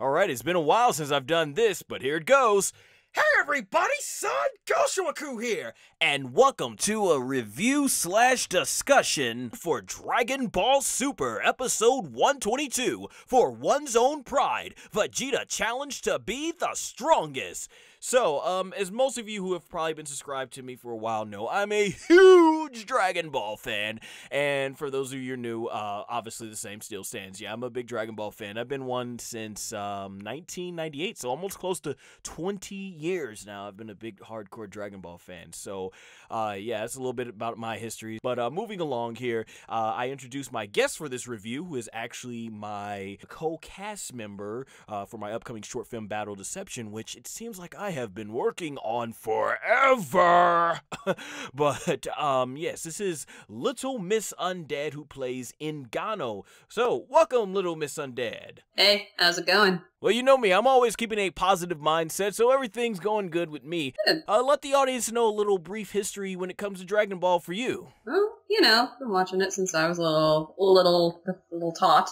Alright, it's been a while since I've done this, but here it goes. Hey everybody, SONGOSHUAKU'S here, and welcome to a review / discussion for Dragon Ball Super Episode 122 for One's Own Pride, Vegeta challenged to be the strongest. So, as most of you who have probably been subscribed to me for a while know, I'm a huge Dragon Ball fan, and for those of you who are new, obviously the same still stands. Yeah, I'm a big Dragon Ball fan. I've been one since 1998, so almost close to 20 years now. I've been a big hardcore Dragon Ball fan. So, yeah, that's a little bit about my history. But moving along here, I introduced my guest for this review, who is actually my co-cast member for my upcoming short film Battle Deception, which it seems like I have been working on forever. But yes, this is LittleMissUndead, who plays Ingano. So welcome, LittleMissUndead. Hey, how's it going? Well, you know me, I'm always keeping a positive mindset, so everything's going good with me. Good. Let the audience know a little brief history when it comes to Dragon Ball for you. Well, you know, been watching it since I was a little tot,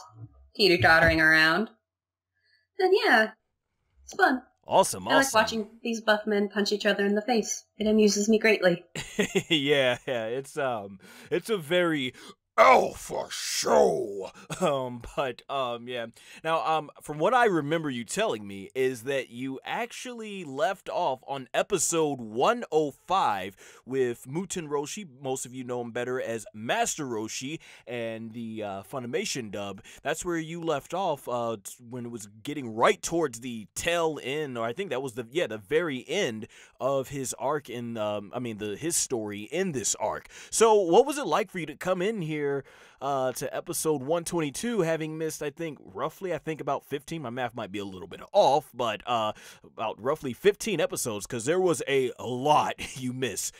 teeter-tottering around. And yeah, it's fun. Awesome. I like watching these buff men punch each other in the face. It amuses me greatly. yeah, it's a very alpha show. Yeah. Now, from what I remember you telling me is that you actually left off on episode 105 with Muten Roshi. Most of you know him better as Master Roshi, and the Funimation dub. That's where you left off when it was getting right towards the tail end, or I think that was the very end of his arc in his story in this arc. So, what was it like for you to come in here to episode 122, having missed, I think about 15, my math might be a little bit off, but about roughly 15 episodes, because there was a lot you missed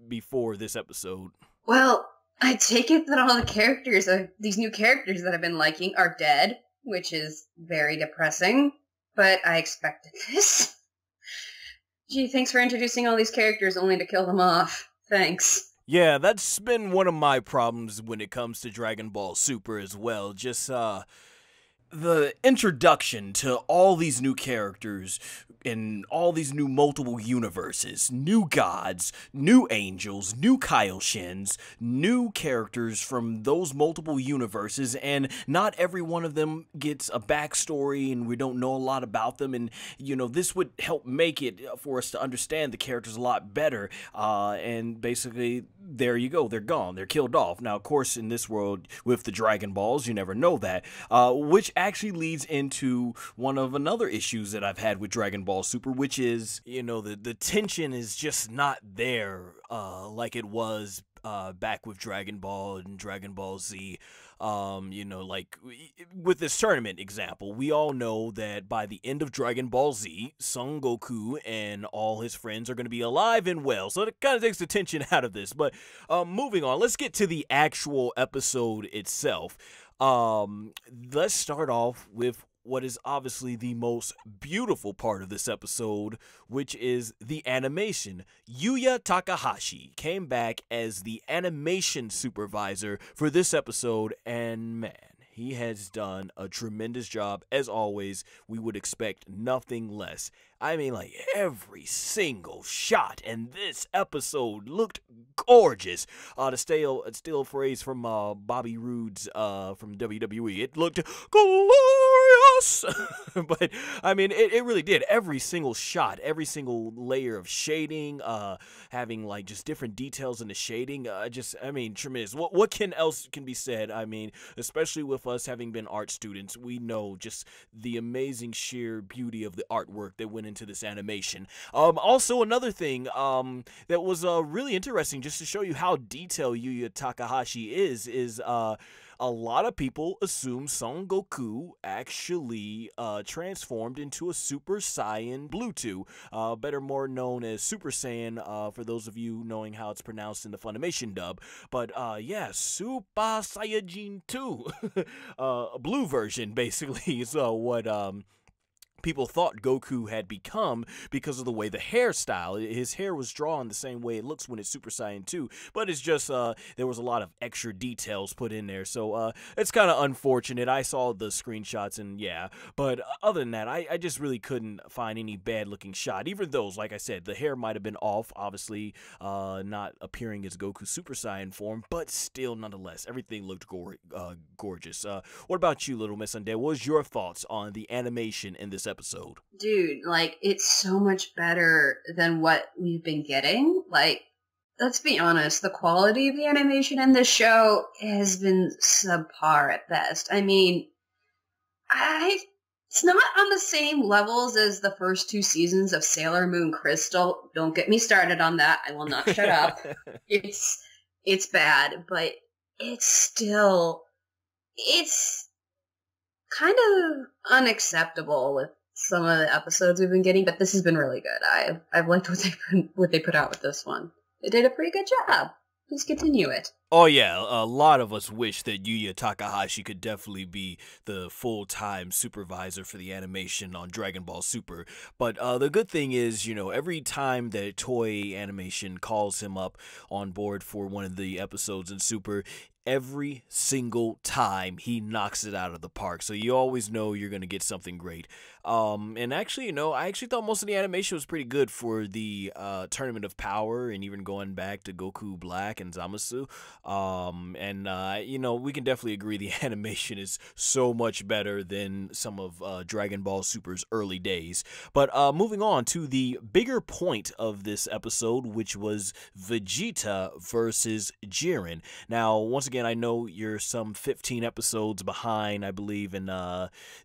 before this episode. Well, I take it that all the characters, these new characters that I've been liking, are dead, which is very depressing, but I expected this. Gee, thanks for introducing all these characters only to kill them off. Thanks. Yeah, that's been one of my problems when it comes to Dragon Ball Super as well. Just, the introduction to all these new characters in all these new multiple universes, new gods, new angels, new Kaioshins, new characters from those multiple universes, and not every one of them gets a backstory, and we don't know a lot about them, and, you know, this would help make it for us to understand the characters a lot better, and basically, there you go, they're gone, they're killed off. Now, of course, in this world, with the Dragon Balls, you never know that, which actually leads into one of another issues that I've had with Dragon Ball Super, which is, you know, the tension is just not there like it was back with Dragon Ball and Dragon Ball Z. You know, like with this tournament example, we all know that by the end of Dragon Ball Z, Son Goku and all his friends are going to be alive and well, so it kind of takes the tension out of this. But moving on, let's get to the actual episode itself. Let's start off with what is obviously the most beautiful part of this episode, which is the animation. Yuya Takahashi came back as the animation supervisor for this episode, and man, he has done a tremendous job. As always, we would expect nothing less. I mean, like, every single shot in this episode looked gorgeous. To steal a phrase from Bobby Roode's from WWE, it looked glorious. But, I mean, it really did. Every single shot, every single layer of shading, having, like, just different details in the shading, I mean, tremendous. What else can be said? I mean, especially with us having been art students, we know just the amazing sheer beauty of the artwork that went into this animation. Also, another thing that was really interesting, just to show you how detailed Yuya Takahashi is a lot of people assume Son Goku actually transformed into a Super Saiyan Bluetooth, better more known as Super Saiyan for those of you knowing how it's pronounced in the Funimation dub. But yeah, Super Saiyajin 2, blue version basically is what people thought Goku had become because of the way the hairstyle. His hair was drawn the same way it looks when it's Super Saiyan 2, but it's just there was a lot of extra details put in there, so it's kind of unfortunate. I saw the screenshots and yeah, but other than that, I just really couldn't find any bad looking shot. Even those, like I said, the hair might have been off, obviously not appearing as Goku Super Saiyan form, but still nonetheless, everything looked gorgeous. What about you, Little Miss Undead? What was your thoughts on the animation in this episode? Dude, like, it's so much better than what we've been getting. Like, let's be honest, the quality of the animation in this show has been subpar at best. I mean, it's not on the same levels as the first 2 seasons of Sailor Moon Crystal. Don't get me started on that. I will not shut up. It's bad, but it's kind of unacceptable with some of the episodes we've been getting, but this has been really good. I've liked what they put out with this one. They did a pretty good job. Please continue it. Oh yeah, a lot of us wish that Yuya Takahashi could definitely be the full-time supervisor for the animation on Dragon Ball Super. But the good thing is, you know, every time that Toei Animation calls him up on board for one of the episodes in Super, every single time he knocks it out of the park. So you always know you're going to get something great. And actually, you know, I actually thought most of the animation was pretty good for the Tournament of Power and even going back to Goku Black and Zamasu. You know, we can definitely agree the animation is so much better than some of Dragon Ball Super's early days. But moving on to the bigger point of this episode, which was Vegeta versus Jiren. Now, once again, I know you're some 15 episodes behind, I believe, in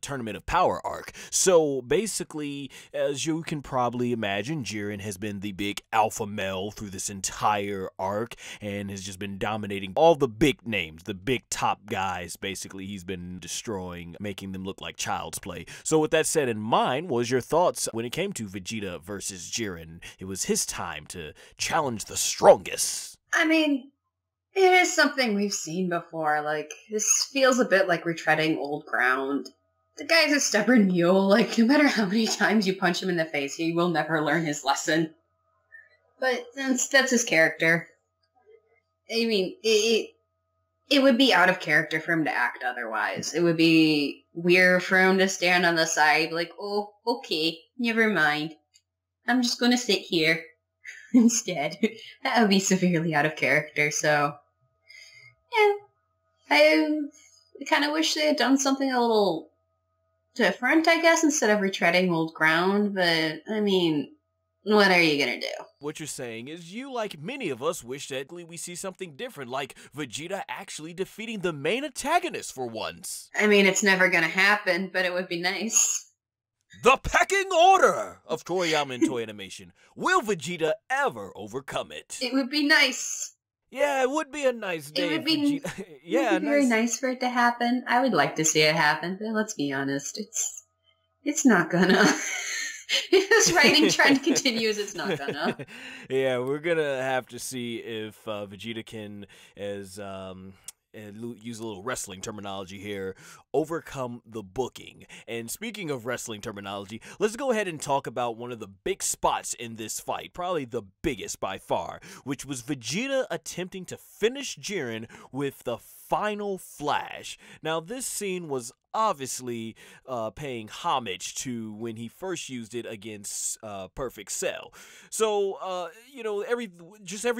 Tournament of Power arc. So basically, as you can probably imagine, Jiren has been the big alpha male through this entire arc and has just been dominating all the big names, the big top guys. Basically, he's been destroying, making them look like child's play. So with that said in mind, what was your thoughts when it came to Vegeta versus Jiren? It was his time to challenge the strongest. I mean, it is something we've seen before. Like, this feels a bit like retreading old ground. The guy's a stubborn mule. Like, no matter how many times you punch him in the face, he will never learn his lesson. But that's his character. I mean, it would be out of character for him to act otherwise. It would be weird for him to stand on the side like, oh, okay, never mind. I'm just gonna sit here instead. That would be severely out of character, so... yeah, I kind of wish they had done something a little different, I guess, instead of retreading old ground, but, I mean, what are you gonna do? What you're saying is you, like many of us, wish that we see something different, like Vegeta actually defeating the main antagonist for once. I mean, it's never gonna happen, but it would be nice. The pecking order of Toriyama and Toei Animation. Will Vegeta ever overcome it? It would be nice. Yeah, it would be a nice day. It would be, yeah, very nice for it to happen. I would like to see it happen, but let's be honest, it's not gonna. If this writing trend continues, it's not gonna. Yeah, we're gonna have to see if Vegeta can, as and use a little wrestling terminology here, overcome the booking. And speaking of wrestling terminology, let's go ahead and talk about one of the big spots in this fight, probably the biggest by far, which was Vegeta attempting to finish Jiren with the final flash. Now, this scene was obviously paying homage to when he first used it against Perfect Cell. So you know, every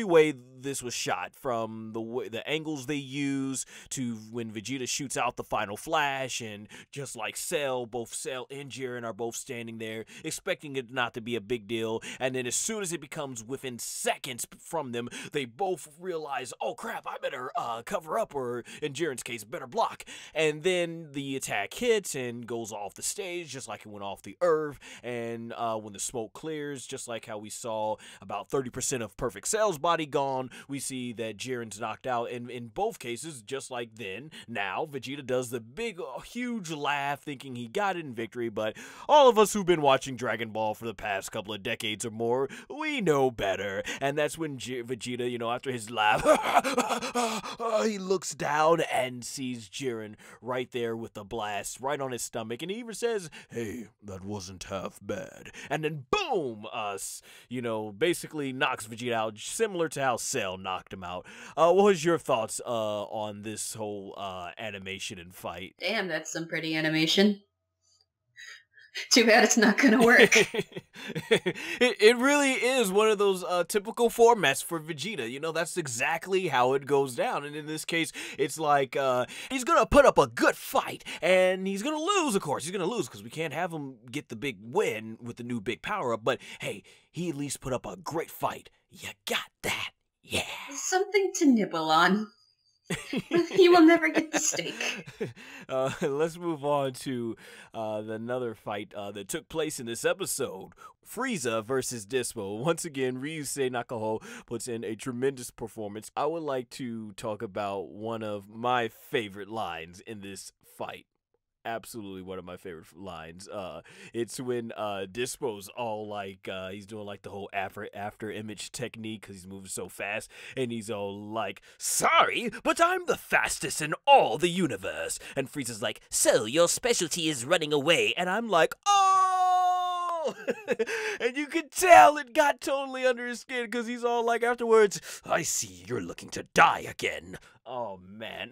way this was shot, from the angles they use to when Vegeta shoots out the final flash, and just like Cell, both Cell and Jiren are both standing there expecting it not to be a big deal, and then as soon as it becomes within seconds from them, they both realize, oh crap, I better cover up, or in Jiren's case, better block. And then the attack hits and goes off the stage just like it went off the earth, and when the smoke clears, just like how we saw about 30% of Perfect Cell's body gone, we see that Jiren's knocked out, and in both cases, just like then, now Vegeta does the big huge laugh thinking he got it in victory. But all of us who've been watching Dragon Ball for the past couple of decades or more, we know better, and that's when Vegeta, you know, after his laugh, he looks down down and sees Jiren right there with the blast right on his stomach, and he even says, "Hey, that wasn't half bad." And then boom, basically knocks Vegeta out, similar to how Cell knocked him out. What was your thoughts on this whole animation and fight? Damn, that's some pretty animation. Too bad it's not gonna work. It really is one of those typical formats for Vegeta. That's exactly how it goes down. And in this case, it's like he's gonna put up a good fight, and he's gonna lose. Of course, he's gonna lose because we can't have him get the big win with the new big power up. But hey, he at least put up a great fight. You got that, yeah. Something to nibble on. He will never get the steak. Let's move on to another fight that took place in this episode. Frieza versus Dispo. Once again, Ryusei Nakaho puts in a tremendous performance. I would like to talk about one of my favorite lines in this fight. Absolutely one of my favorite lines. It's when Dispo's all like, he's doing like the whole after image technique because he's moving so fast, and he's all like, "Sorry, but I'm the fastest in all the universe." And Frieza's like, "So your specialty is running away?" And I'm like, "Oh!" And you could tell it got totally under his skin because he's all like afterwards, "I see you're looking to die again." Oh, man.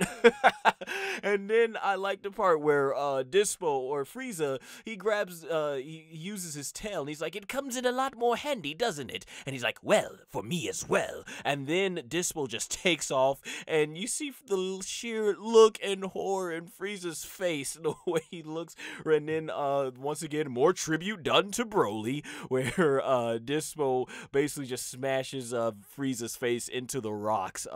And then I like the part where Dispo or Frieza, he grabs, he uses his tail, and he's like, "It comes in a lot more handy, doesn't it?" And he's like, "Well, for me as well." And then Dispo just takes off, and you see the sheer look and horror in Frieza's face, the way he looks. And then, once again, more tribute done to Broly, where Dispo basically just smashes Frieza's face into the rocks.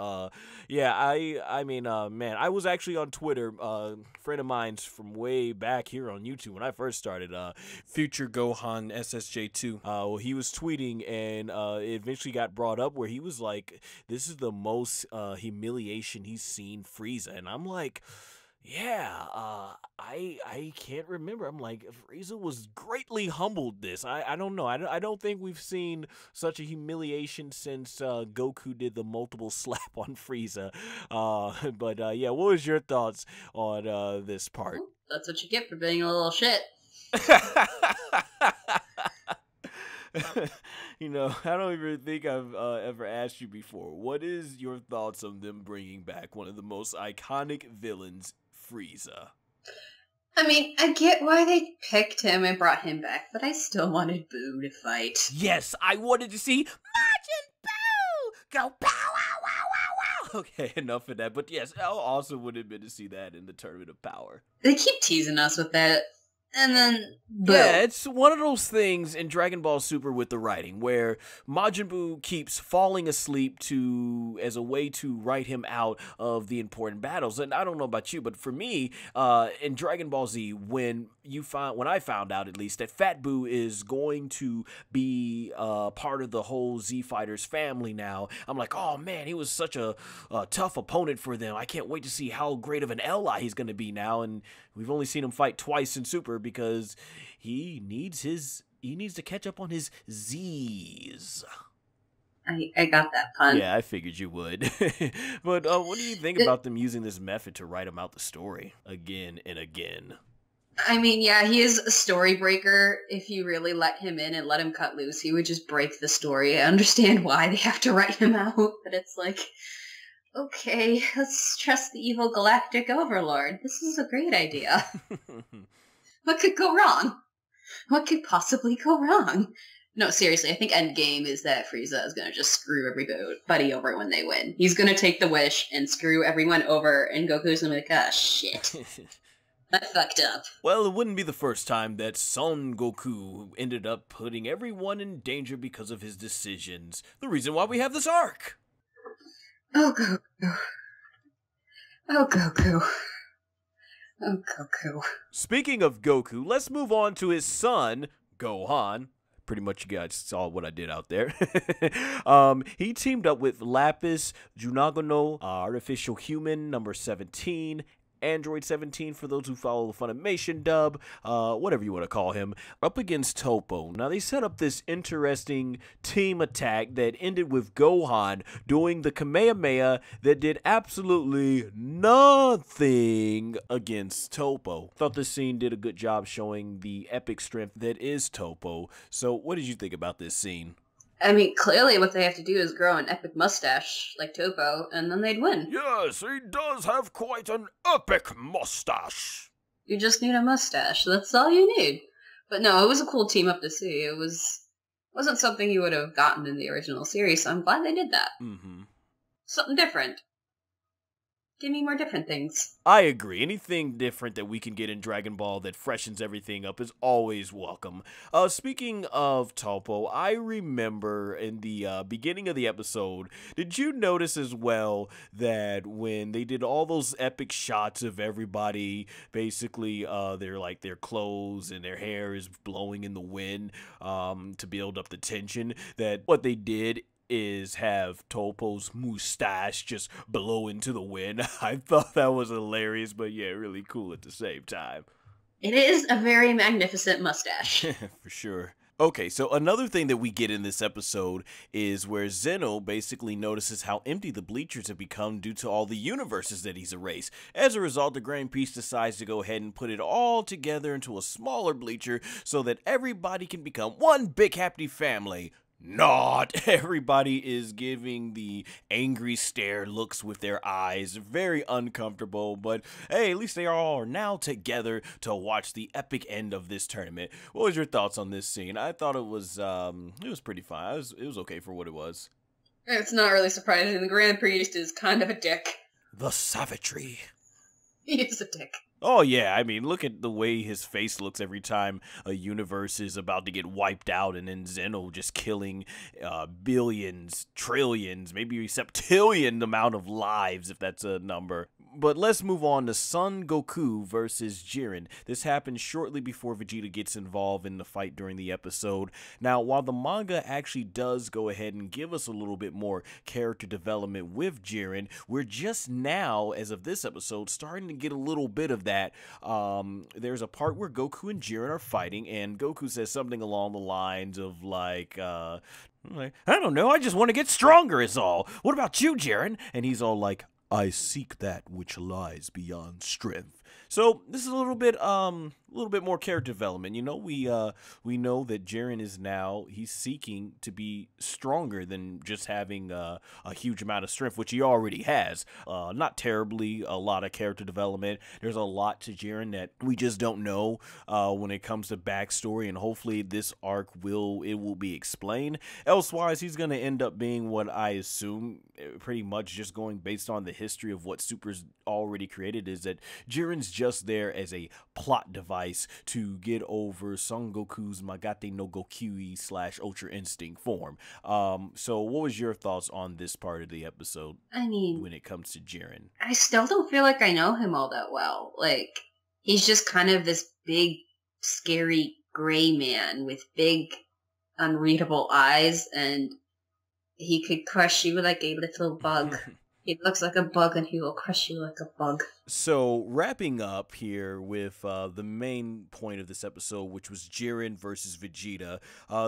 I mean, man, I was actually on Twitter, a friend of mine's from way back here on YouTube when I first started, Future Gohan SSJ2, he was tweeting, and it eventually got brought up where he was like, this is the most humiliation he's seen Frieza, and I'm like, yeah, I can't remember. I'm like, Frieza was greatly humbled this. I don't know. I don't think we've seen such a humiliation since Goku did the multiple slap on Frieza. But yeah, what was your thoughts on this part? Well, that's what you get for being a little shit. I don't even think I've ever asked you before. What is your thoughts on them bringing back one of the most iconic villains, Frieza? I mean, I get why they picked him and brought him back, but I still wanted Boo to fight. Yes, I wanted to see Majin Buu go pow, wow, wow, wow, wow. Okay, enough of that. But yes, how awesome would it have been to see that in the Tournament of Power? They keep teasing us with that. And then, Boo. Yeah, it's one of those things in Dragon Ball Super with the writing where Majin Buu keeps falling asleep as a way to write him out of the important battles. And I don't know about you, but for me, in Dragon Ball Z, when I found out at least that Fat Buu is going to be part of the whole Z Fighters family now, I'm like, oh man, he was such a tough opponent for them. I can't wait to see how great of an ally he's going to be now. And we've only seen him fight twice in Super because he needs to catch up on his Z's. I got that pun. Yeah, I figured you would. But what do you think about them using this method to write him out the story again and again? I mean, yeah, he is a story breaker. If you really let him in and let him cut loose, he would just break the story. I understand why they have to write him out, but it's like, okay, let's trust the evil galactic overlord. This is a great idea. What could go wrong? What could possibly go wrong? No, seriously, I think Endgame is that Frieza is going to just screw everybody over when they win. He's going to take the wish and screw everyone over, and Goku's going to be like, ah, shit. I fucked up. Well, it wouldn't be the first time that Son Goku ended up putting everyone in danger because of his decisions. The reason why we have this arc. Oh, Goku. Oh, Goku. Oh, Goku. Speaking of Goku, let's move on to his son, Gohan. Pretty much you guys saw what I did out there. He teamed up with Lapis, Junagano, Artificial Human, number 17, Android 17 for those who follow the Funimation dub, whatever you want to call him, up against Topo. Now, they set up this interesting team attack that ended with Gohan doing the Kamehameha that did absolutely nothing against Topo. Thought this scene did a good job showing the epic strength that is Topo. So what did you think about this scene? I mean, clearly what they have to do is grow an epic mustache like Topo, and then they'd win. Yes, he does have quite an epic mustache. You just need a mustache. That's all you need. But no, it was a cool team up to see. Wasn't something you would have gotten in the original series, so I'm glad they did that. Mm-hmm. Something different. Give me more different things. I agree. Anything different that we can get in Dragon Ball that freshens everything up is always welcome. Speaking of Topo, I remember in the beginning of the episode, did you notice as well that when they did all those epic shots of everybody, basically their clothes and their hair is blowing in the wind to build up the tension, that what they did is have Topo's mustache just blow into the wind. I thought that was hilarious, but yeah, really cool at the same time. It is a very magnificent mustache. For sure. Okay, so another thing that we get in this episode is where Zeno basically notices how empty the bleachers have become due to all the universes that he's erased. As a result, the Grand Priest decides to go ahead and put it all together into a smaller bleacher so that everybody can become one big happy family. Not everybody is giving the angry stare looks with their eyes. Very uncomfortable, but hey, at least they all are now together to watch the epic end of this tournament. What was your thoughts on this scene? I thought it was pretty fine. It was okay for what it was. It's not really surprising. The Grand Priest is kind of a dick. The savagery. He is a dick. Oh, yeah, I mean, look at the way his face looks every time a universe is about to get wiped out, and then Zeno just killing billions, trillions, maybe septillion amount of lives, if that's a number. But let's move on to Son Goku versus Jiren. This happens shortly before Vegeta gets involved in the fight during the episode. Now, while the manga actually does go ahead and give us a little bit more character development with Jiren, we're just now, as of this episode, starting to get a little bit of that. There's a part where Goku and Jiren are fighting, and Goku says something along the lines of like, I don't know, I just want to get stronger is all. What about you, Jiren? And he's all like, I seek that which lies beyond strength. So this is a little bit more character development. You know, we know that Jiren is now, he's seeking to be stronger than just having a huge amount of strength, which he already has. Not terribly a lot of character development. There's a lot to Jiren that we just don't know when it comes to backstory, and hopefully this arc will be explained. Elsewise, he's gonna end up being what I assume, pretty much just going based on the history of what Super's already created, is that Jiren's just there as a plot device to get over Son Goku's Magate no Gokui / Ultra Instinct form. So what was your thoughts on this part of the episode? I mean, when it comes to Jiren, I still don't feel like I know him all that well. Like, he's just kind of this big, scary gray man with big, unreadable eyes, and he could crush you like a little bug. He looks like a bug, and he will crush you like a bug. So, wrapping up here with the main point of this episode, which was Jiren versus Vegeta,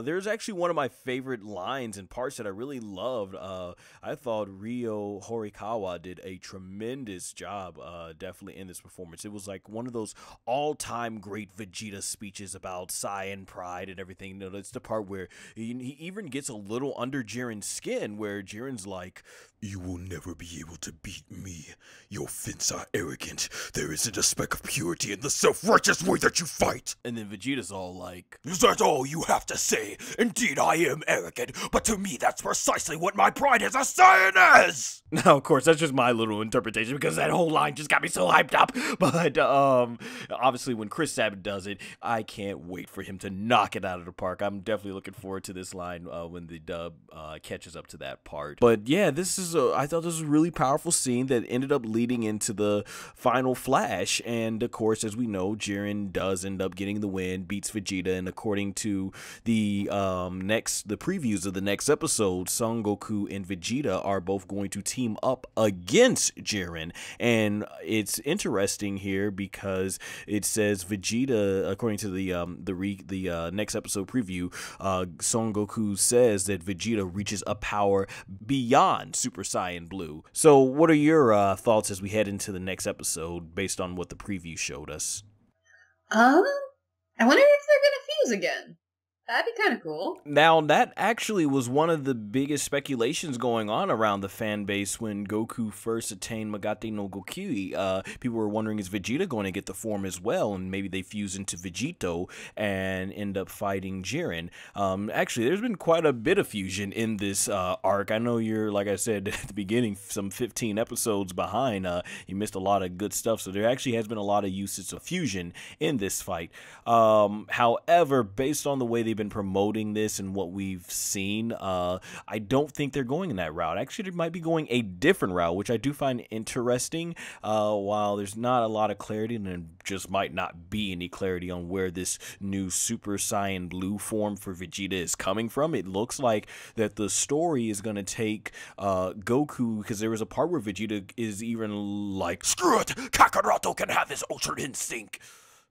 there's actually one of my favorite lines and parts that I really loved. I thought Ryo Horikawa did a tremendous job, definitely in this performance. It was like one of those all-time great Vegeta speeches about Saiyan pride and everything. You know, it's the part where he even gets a little under Jiren's skin, where Jiren's like, "You will never be able to beat me. Your fins are arrogant. There isn't a speck of purity in the self-righteous way that you fight." And then Vegeta's all like, "Is that all you have to say? Indeed, I am arrogant, but to me, that's precisely what my pride as a Saiyan is." Now, of course, that's just my little interpretation, because that whole line just got me so hyped up. But obviously, when Chris Sabat does it, I can't wait for him to knock it out of the park. I'm definitely looking forward to this line when the dub catches up to that part. But yeah, I thought this was a really powerful scene that ended up leading into the final flash. And of course, as we know, Jiren does end up getting the win, beats Vegeta, and according to the previews of the next episode, Son Goku and Vegeta are both going to team up against Jiren. And it's interesting here because it says Vegeta, according to the next episode preview, Son Goku says that Vegeta reaches a power beyond Super Saiyan Blue. So what are your thoughts as we head into the next episode based on what the preview showed us? I wonder if they're gonna fuse again. That'd be kind of cool. Now, that actually was one of the biggest speculations going on around the fan base when Goku first attained Magate no Gokui. People were wondering, is Vegeta going to get the form as well? And maybe they fuse into Vegito and end up fighting Jiren. Actually, there's been quite a bit of fusion in this arc. I know you're, like I said at the beginning, some 15 episodes behind. You missed a lot of good stuff. So there actually has been a lot of usage of fusion in this fight. However, based on the way they've been promoting this and what we've seen, I don't think they're going in that route. Actually, they might be going a different route, which I do find interesting. While there's not a lot of clarity, and there just might not be any clarity on where this new Super Saiyan Blue form for Vegeta is coming from, it looks like that the story is going to take Goku, because there was a part where Vegeta is even like, screw it, Kakaroto can have his Ultra Instinct.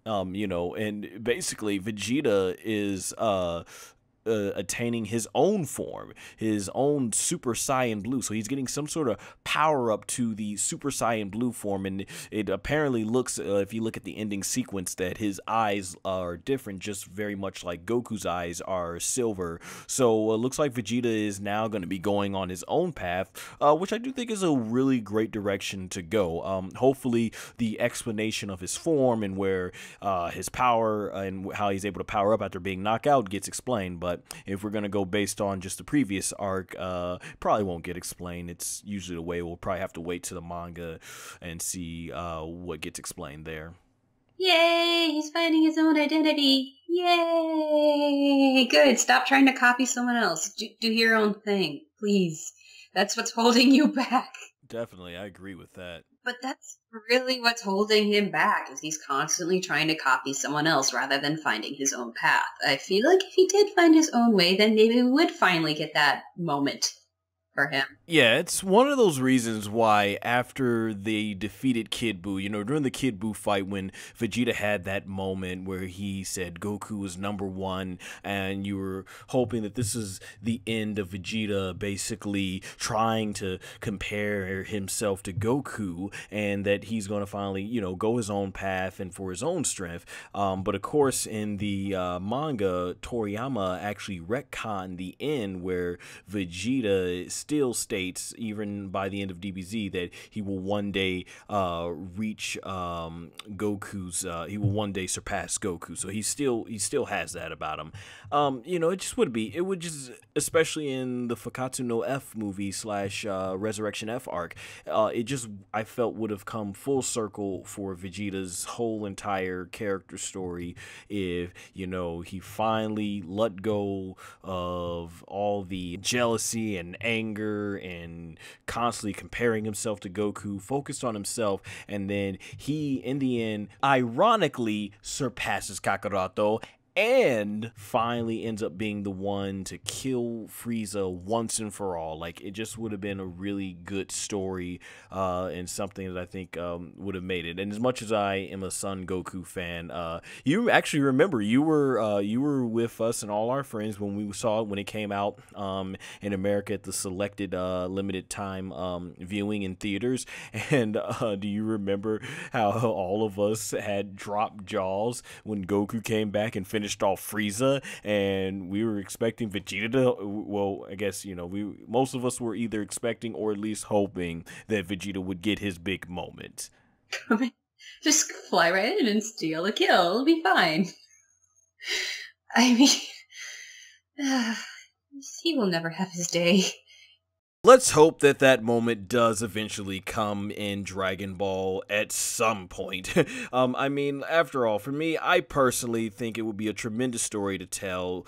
And basically Vegeta is attaining his own form, his own Super Saiyan Blue. So he's getting some sort of power up to the Super Saiyan Blue form, and it apparently looks, if you look at the ending sequence, that his eyes are different, just very much like Goku's eyes are silver. So it looks like Vegeta is now going to be going on his own path, which I do think is a really great direction to go. Hopefully the explanation of his form and where his power and how he's able to power up after being knocked out gets explained, but if we're going to go based on just the previous arc, probably won't get explained. It's usually the way. We'll probably have to wait to the manga and see what gets explained there. Yay! He's finding his own identity. Yay! Good. Stop trying to copy someone else. Do your own thing, please. That's what's holding you back. Definitely, I agree with that. But that's really what's holding him back, is he's constantly trying to copy someone else rather than finding his own path. I feel like if he did find his own way, then maybe we would finally get that moment for him. Yeah, it's one of those reasons why after they defeated Kid Buu, during the Kid Buu fight when Vegeta had that moment where he said Goku was #1, and you were hoping that this is the end of Vegeta basically trying to compare himself to Goku, and that he's going to finally, go his own path and for his own strength. But of course, in the manga, Toriyama actually retconned the end where Vegeta still states, even by the end of DBZ, that he will one day reach Goku's. He will one day surpass Goku. So he still has that about him. It just would be. It would just, especially in the Fakatsu no F movie / Resurrection F arc, I felt would have come full circle for Vegeta's whole entire character story if he finally let go of all the jealousy and anger and constantly comparing himself to Goku, focused on himself, and then he, in the end, ironically surpasses Kakaroto and finally ends up being the one to kill Frieza once and for all. Like, it just would have been a really good story and something that I think would have made it. And as much as I am a Son Goku fan, you actually remember you were with us and all our friends when we saw it when it came out in America at the selected limited time viewing in theaters. And do you remember how all of us had dropped jaws when Goku came back and finished off Frieza, and we were expecting Vegeta to, well, I guess, most of us were either expecting or at least hoping that Vegeta would get his big moment. Just fly right in and steal a kill. It'll be fine. I mean, he will never have his day. Let's hope that that moment does eventually come in Dragon Ball at some point. I mean, after all, for me, I personally think it would be a tremendous story to tell.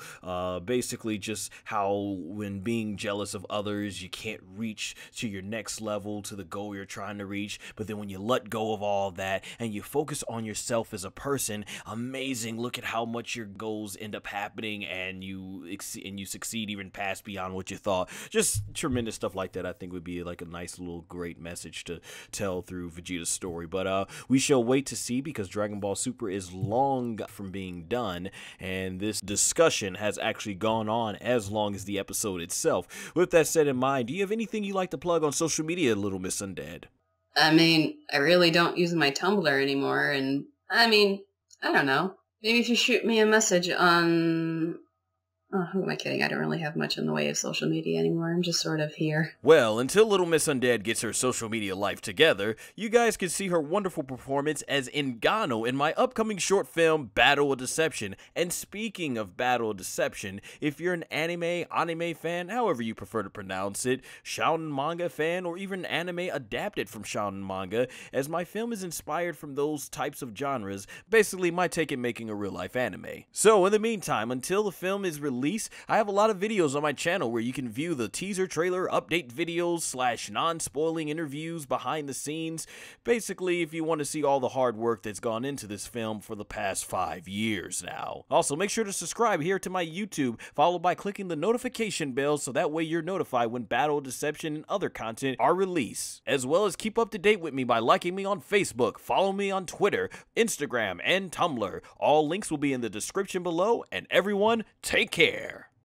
Basically, just how when being jealous of others, you can't reach to your next level, to the goal you're trying to reach. But then when you let go of all that and you focus on yourself as a person, amazing. Look at how much your goals end up happening, and you succeed even past beyond what you thought. Just tremendous stuff like that, I think, would be like a nice little great message to tell through Vegeta's story. But we shall wait to see, because Dragon Ball Super is long from being done, and this discussion has actually gone on as long as the episode itself. With that said in mind, do you have anything you'd like to plug on social media, LittleMissUndead? I mean, I really don't use my Tumblr anymore, and I mean, I don't know. Maybe if you shoot me a message on... Oh, who am I kidding? I don't really have much in the way of social media anymore. I'm just sort of here. Well, until LittleMissUndead gets her social media life together, you guys can see her wonderful performance as Ngannou in my upcoming short film, Battle of Deception. And speaking of Battle of Deception, if you're an anime fan, however you prefer to pronounce it, shounen manga fan, or even anime adapted from shounen manga, as my film is inspired from those types of genres, basically my take at making a real-life anime. So, in the meantime, until the film is released, I have a lot of videos on my channel where you can view the teaser trailer, update videos, / non-spoiling interviews, behind the scenes. Basically, if you want to see all the hard work that's gone into this film for the past 5 years now. Also, make sure to subscribe here to my YouTube, followed by clicking the notification bell so that way you're notified when Battle of Deception and other content are released. As well as keep up to date with me by liking me on Facebook, follow me on Twitter, Instagram, and Tumblr. All links will be in the description below, and everyone, take care.